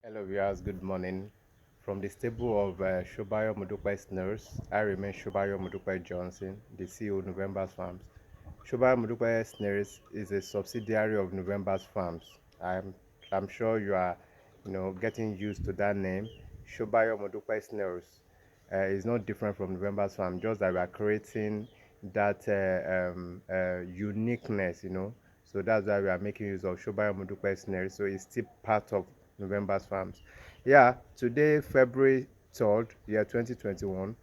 Hello viewers, good morning. From the stable of Shobayo Modupe Snails, I remain Shobayo Modupe Johnson, the CEO of November's Farms. Shobayo Modupe Snails is a subsidiary of November's Farms. I'm sure you are, getting used to that name. Shobayo Modupe Snails is not different from November's Farm, just that we are creating that uniqueness, So that's why we are making use of Shobayo Modupe Snails. So it's still part of November's Farms. Yeah, today, February 3rd, year 2021.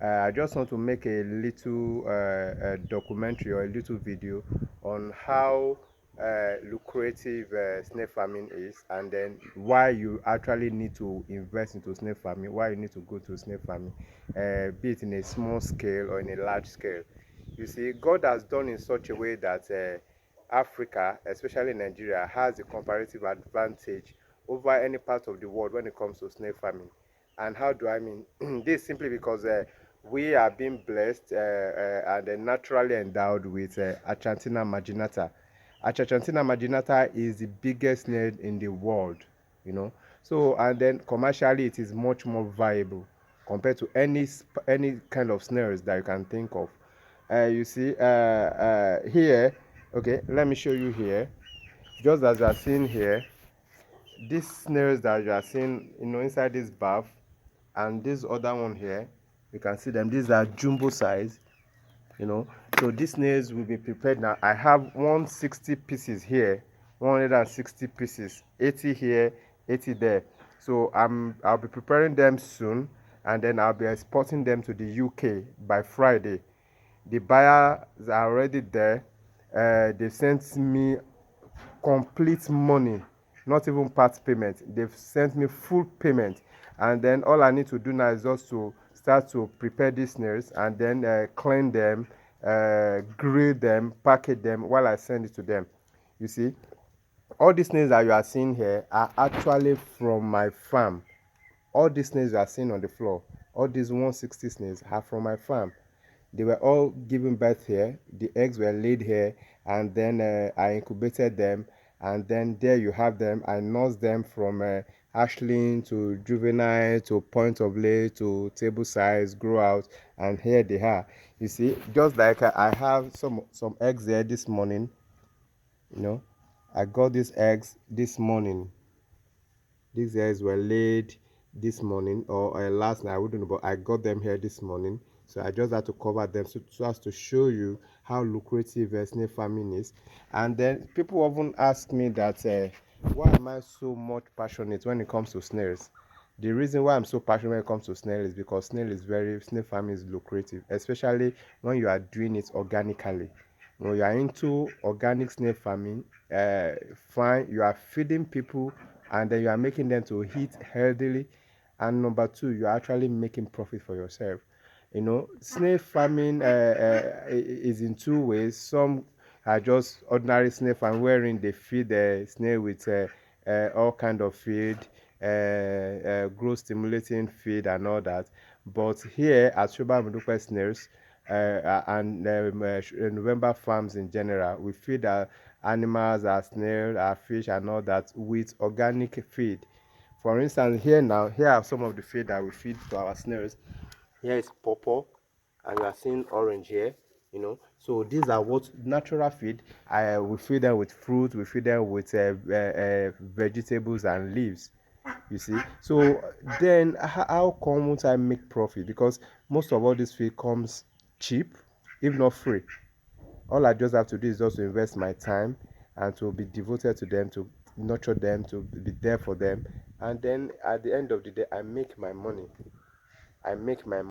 I just want to make a little documentary or a little video on how lucrative snake farming is, and then why you actually need to invest into snake farming, why you need to go to snake farming, be it in a small scale or in a large scale. You see, God has done in such a way that Africa, especially Nigeria, has a comparative advantage over any part of the world when it comes to snake farming. And how do I mean? This simply because we are being blessed and naturally endowed with Achantina marginata. Achantina marginata is the biggest snail in the world, you know. So, and then commercially, it is much more viable compared to any kind of snails that you can think of. You see, here, okay, let me show you here. Just as you are seeing here, these snails that you are seeing, inside this bath, and this other one here, you can see them. These are jumbo size, So these snails will be prepared now. I have 160 pieces here, 160 pieces, 80 here, 80 there. So I'll be preparing them soon, and then I'll be exporting them to the UK by Friday. The buyers are already there. They sent me complete money, not even part payment. They've sent me full payment, and then all I need to do now is just to start to prepare these snails and then clean them, grill them, package them while I send it to them. You see, all these snails that you are seeing here are actually from my farm. All these snails you are seeing on the floor, all these 160 snails are from my farm. They were all given birth here. The eggs were laid here, and then I incubated them, and then there you have them. I nursed them from hatchling to juvenile to point of lay to table size, grow out, and here they are. You see, just like I have some eggs there this morning. You know, I got these eggs this morning. These eggs were laid this morning or last night, I wouldn't know, but I got them here this morning. So I just had to cover them so as to show you how lucrative snail farming is. And then people often ask me that why am I so much passionate when it comes to snails? The reason why I'm so passionate when it comes to snail is because snail farming is lucrative, especially when you are doing it organically. When you are into organic snail farming, fine, you are feeding people and then you are making them to eat healthily. And number two, you're actually making profit for yourself. Snail farming is in two ways. Some are just ordinary snail farm wherein they feed the snail with all kind of feed, growth stimulating feed and all that. But here at Shoba Mudupe Snails and November Farms in general, we feed our animals, our snail, our fish and all that with organic feed. For instance, here are some of the feed that we feed to our snails. Here is purple, and you are seeing orange here. So these are what natural feed. We feed them with fruit, we feed them with vegetables and leaves. You see, so then how come won't I make profit? Because most of all this feed comes cheap, if not free. All I just have to do is just to invest my time and to be devoted to them, to nurture them, to be there for them, and then at the end of the day, I make my money. I make my